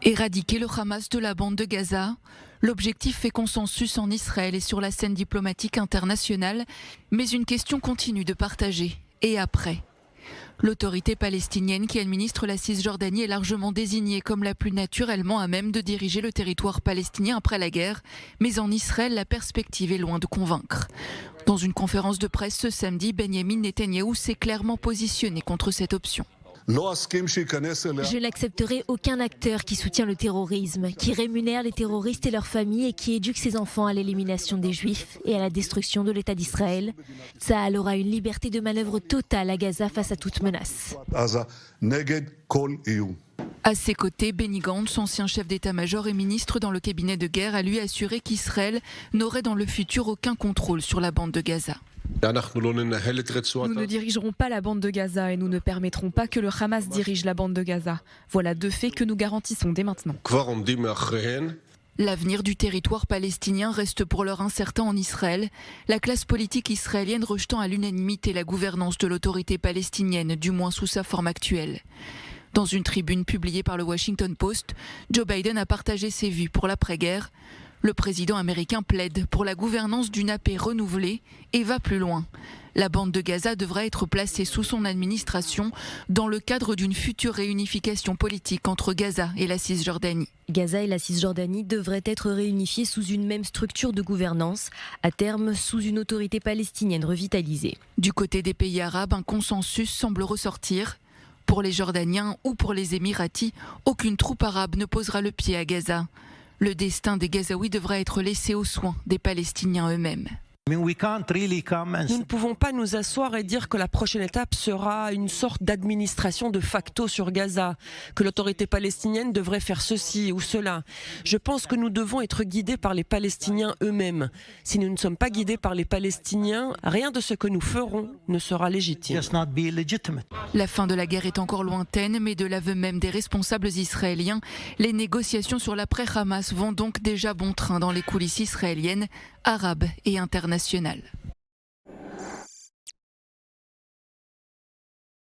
Éradiquer le Hamas de la bande de Gaza, l'objectif fait consensus en Israël et sur la scène diplomatique internationale, mais une question continue de partager. Et après ? L'autorité palestinienne qui administre la Cisjordanie est largement désignée comme la plus naturellement à même de diriger le territoire palestinien après la guerre, mais en Israël, la perspective est loin de convaincre. Dans une conférence de presse ce samedi, Benjamin Netanyahou s'est clairement positionné contre cette option. Je n'accepterai aucun acteur qui soutient le terrorisme, qui rémunère les terroristes et leurs familles et qui éduque ses enfants à l'élimination des Juifs et à la destruction de l'État d'Israël. Tsahal aura une liberté de manœuvre totale à Gaza face à toute menace. À ses côtés, Benny Gantz, ancien chef d'état-major et ministre dans le cabinet de guerre, a lui assuré qu'Israël n'aurait dans le futur aucun contrôle sur la bande de Gaza. Nous ne dirigerons pas la bande de Gaza et nous ne permettrons pas que le Hamas dirige la bande de Gaza. Voilà deux faits que nous garantissons dès maintenant. L'avenir du territoire palestinien reste pour l'heure incertain en Israël, la classe politique israélienne rejetant à l'unanimité la gouvernance de l'autorité palestinienne, du moins sous sa forme actuelle. Dans une tribune publiée par le Washington Post, Joe Biden a partagé ses vues pour l'après-guerre. Le président américain plaide pour la gouvernance d'une paix renouvelée et va plus loin. La bande de Gaza devra être placée sous son administration dans le cadre d'une future réunification politique entre Gaza et la Cisjordanie. Gaza et la Cisjordanie devraient être réunifiés sous une même structure de gouvernance, à terme sous une autorité palestinienne revitalisée. Du côté des pays arabes, un consensus semble ressortir. Pour les Jordaniens ou pour les Émiratis, aucune troupe arabe ne posera le pied à Gaza. Le destin des Gazaouis devra être laissé aux soins des Palestiniens eux-mêmes. Nous ne pouvons pas nous asseoir et dire que la prochaine étape sera une sorte d'administration de facto sur Gaza, que l'autorité palestinienne devrait faire ceci ou cela. Je pense que nous devons être guidés par les Palestiniens eux-mêmes. Si nous ne sommes pas guidés par les Palestiniens, rien de ce que nous ferons ne sera légitime. La fin de la guerre est encore lointaine, mais de l'aveu même des responsables israéliens, les négociations sur l'après-Hamas vont donc déjà bon train dans les coulisses israéliennes, arabes et internationales.